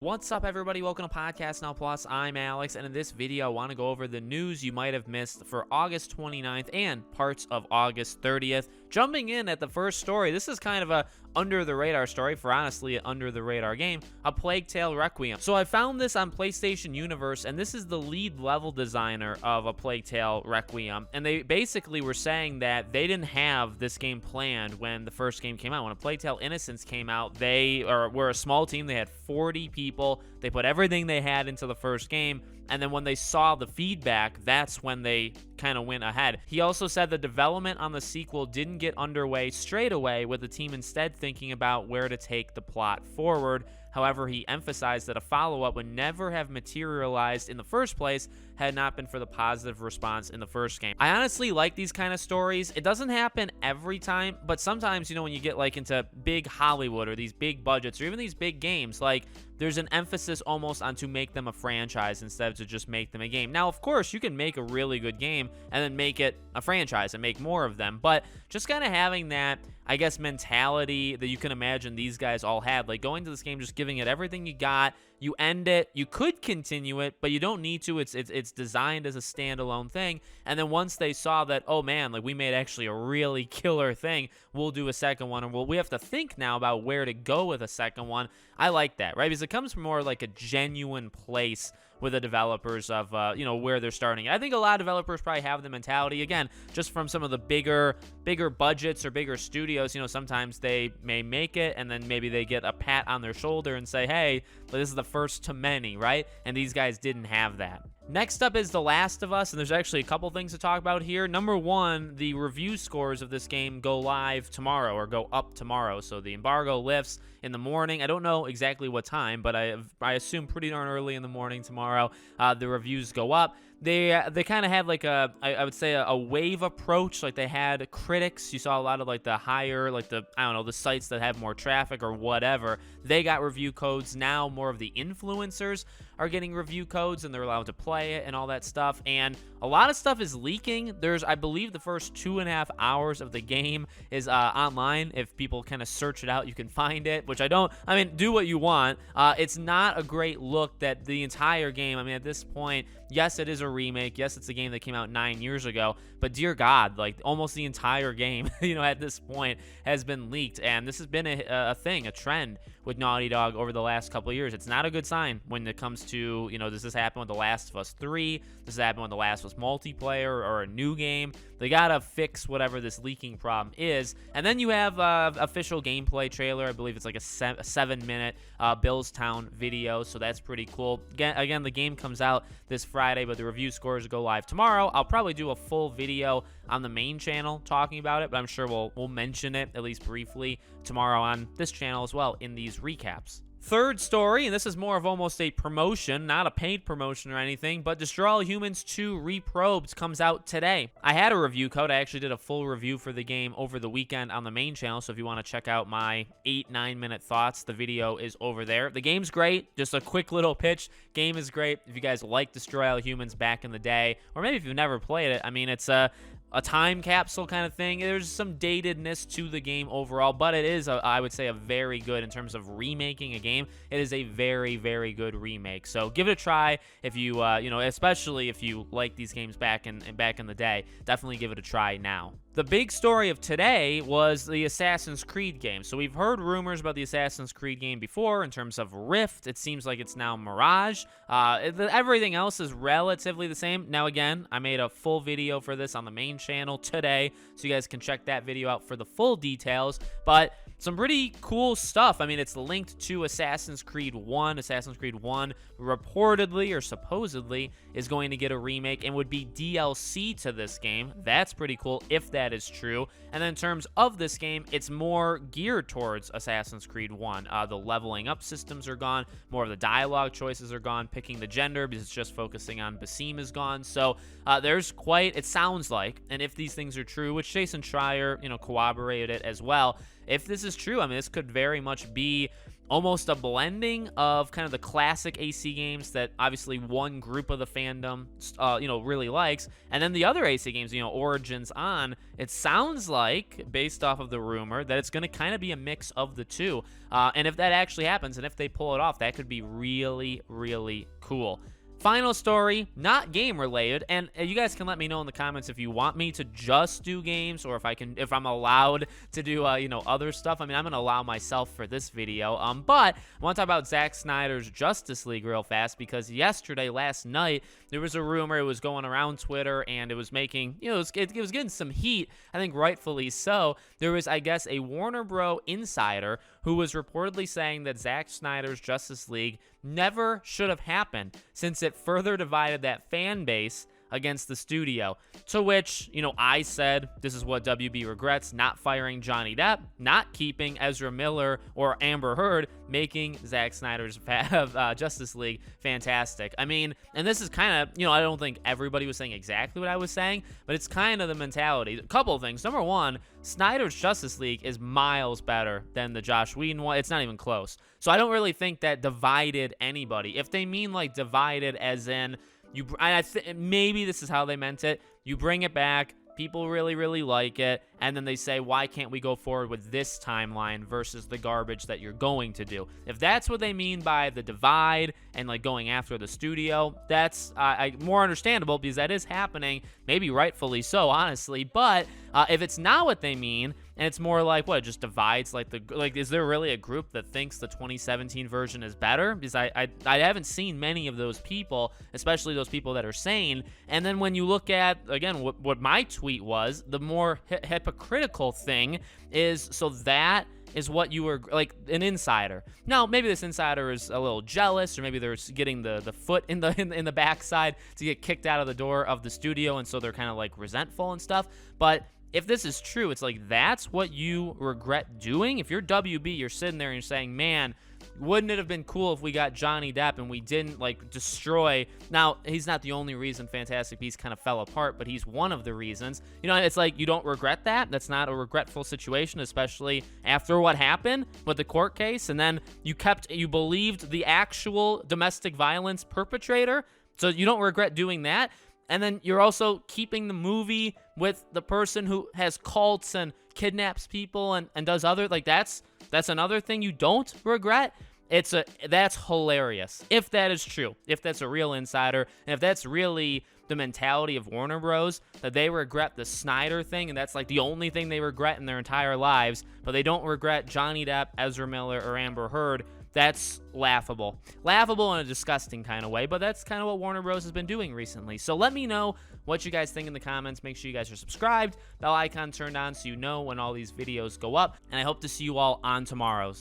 What's up, everybody? Welcome to Podcast Now Plus. I'm Alex, and in this video, I want to go over the news you might have missed for August 29th and parts of August 30th. Jumping in at the first story, this is kind of a under-the-radar story for, honestly, an under-the-radar game, A Plague Tale Requiem. So I found this on PlayStation Universe, and this is the lead level designer of A Plague Tale Requiem, and they basically were saying that they didn't have this game planned when the first game came out. When A Plague Tale Innocence came out, they were a small team. They had 40 people. They put everything they had into the first game, and then when they saw the feedback, that's when they kind of went ahead. He also said the development on the sequel didn't get underway straight away, with the team instead thinking about where to take the plot forward. However, he emphasized that a follow-up would never have materialized in the first place had not been for the positive response in the first game. I honestly like these kind of stories. It doesn't happen every time, but sometimes, when you get like into big Hollywood or these big budgets or even these big games, like there's an emphasis almost on to make them a franchise instead of to just make them a game. Now, of course, you can make a really good game and then make it a franchise and make more of them, but just kind of having that, I guess, mentality that you can imagine these guys all had, like going to this game, just giving it everything you got. You end it, you could continue it, but you don't need to. It's designed as a standalone thing. And then once they saw that, oh man, like we made actually a really killer thing, we'll do a second one, or we have to think now about where to go with a second one. I like that, right? Because it comes from more like a genuine place with the developers of, where they're starting. I think a lot of developers probably have the mentality, again, just from some of the bigger budgets or bigger studios, sometimes they may make it and then maybe they get a pat on their shoulder and say, hey, this is the first to many, right? And these guys didn't have that. Next up is The Last of Us, and there's actually a couple things to talk about here. Number one, the review scores of this game go live tomorrow, or go up tomorrow, so the embargo lifts in the morning. I don't know exactly what time, but I assume pretty darn early in the morning tomorrow, the reviews go up. They kind of had like I would say a wave approach. Like they had critics. You saw a lot of like the higher, like the sites that have more traffic or whatever. They got review codes. Now more of the influencers are getting review codes, and they're allowed to play it and all that stuff. And a lot of stuff is leaking. I believe the first 2.5 hours of the game is online. If people kind of search it out, you can find it, which do what you want. It's not a great look that the entire game, at this point, yes, it is a remake. Yes, it's a game that came out 9 years ago, but dear God, like almost the entire game, at this point has been leaked. And this has been a trend with Naughty Dog over the last couple of years. It's not a good sign when it comes to, does this happen with The Last of Us 3? Does this happen with The Last of Us multiplayer or a new game? They gotta fix whatever this leaking problem is. And then you have official gameplay trailer. I believe it's like a 7-minute Billstown video, so that's pretty cool. Again, the game comes out this Friday, but the review scores go live tomorrow. I'll probably do a full video on the main channel talking about it, but I'm sure we'll mention it at least briefly tomorrow on this channel as well in these recaps. Third story, and this is more of almost a promotion, not a paid promotion or anything, but Destroy All Humans 2 Reprobed comes out today. I had a review code. I actually did a full review for the game over the weekend on the main channel, so if you want to check out my 8-9 minute thoughts, the video is over there. The game's great. Just a quick little pitch. Game is great. If you guys like Destroy All Humans back in the day, or maybe if you've never played it, it's a time capsule kind of thing. There's some datedness to the game overall, but it is, I would say, a very good, in terms of remaking a game, it is a very, very good remake. So give it a try if you, especially if you like these games back in the day. Definitely give it a try now. The big story of today was the Assassin's Creed game. So we've heard rumors about the Assassin's Creed game before in terms of Rift. It seems like it's now Mirage. Everything else is relatively the same. Now, again, I made a full video for this on the main channel today, so you guys can check that video out for the full details. But some pretty cool stuff. It's linked to Assassin's Creed 1. Assassin's Creed 1 reportedly or supposedly is going to get a remake and would be DLC to this game. That's pretty cool if that is true. And then in terms of this game, it's more geared towards Assassin's Creed 1. The leveling up systems are gone. More of the dialogue choices are gone. Picking the gender, because it's just focusing on Basim, is gone. So there's quite, it sounds like, and if these things are true, which Jason Schreier, corroborated it as well, if this is true, this could very much be almost a blending of kind of the classic AC games that obviously one group of the fandom, really likes, and then the other AC games, Origins on. It sounds like, based off of the rumor, that it's going to kind of be a mix of the two. And if that actually happens, and if they pull it off, that could be really, really cool. Final story, not game related, and you guys can let me know in the comments if you want me to just do games, or if I'm allowed to do other stuff. I mean, I'm gonna allow myself for this video. But I want to talk about Zack Snyder's Justice League real fast, because last night, there was a rumor. It was going around Twitter, and it was making, it was getting some heat. I think rightfully so. There was, I guess, a Warner Bros. Insider who was reportedly saying that Zack Snyder's Justice League never should have happened, since it further divided that fan base against the studio. To which, I said, this is what WB regrets: not firing Johnny Depp, not keeping Ezra Miller or Amber Heard, making Zack Snyder's Justice League fantastic. I mean, and this is kind of, I don't think everybody was saying exactly what I was saying, but it's kind of the mentality. A couple of things. Number one, Snyder's Justice League is miles better than the Joss Whedon one. It's not even close. So I don't really think that divided anybody. If they mean like divided as in, maybe this is how they meant it. You bring it back, people really, really like it, and then they say, why can't we go forward with this timeline versus the garbage that you're going to do? If that's what they mean by the divide and like going after the studio, that's more understandable, because that is happening, maybe rightfully so, honestly. But if it's not what they mean, and it's more like, what, it just divides, is there really a group that thinks the 2017 version is better? Because I haven't seen many of those people, especially those people that are sane. And then when you look at, again, what my tweet was, the more hypocritical thing is, so that is what you were, like, an insider. Now, maybe this insider is a little jealous, or maybe they're getting the foot in the backside to get kicked out of the door of the studio, and so they're kind of like resentful and stuff. But if this is true, it's like, that's what you regret doing. If you're WB, you're sitting there and you're saying, man, wouldn't it have been cool if we got Johnny Depp and we didn't like destroy? Now, he's not the only reason Fantastic Beasts kind of fell apart, but he's one of the reasons. It's like, you don't regret that. That's not a regretful situation, especially after what happened with the court case. And then you believed the actual domestic violence perpetrator, so you don't regret doing that. And then you're also keeping the movie with the person who has cults and kidnaps people and does other, like, that's another thing you don't regret. That's hilarious. If that is true, if that's a real insider, and if that's really the mentality of Warner Bros., that they regret the Snyder thing, and that's like the only thing they regret in their entire lives, but they don't regret Johnny Depp, Ezra Miller, or Amber Heard, that's laughable. Laughable in a disgusting kind of way, but that's kind of what Warner Bros. Has been doing recently. So let me know what you guys think in the comments. Make sure you guys are subscribed, bell icon turned on so you know when all these videos go up, and I hope to see you all on tomorrow's.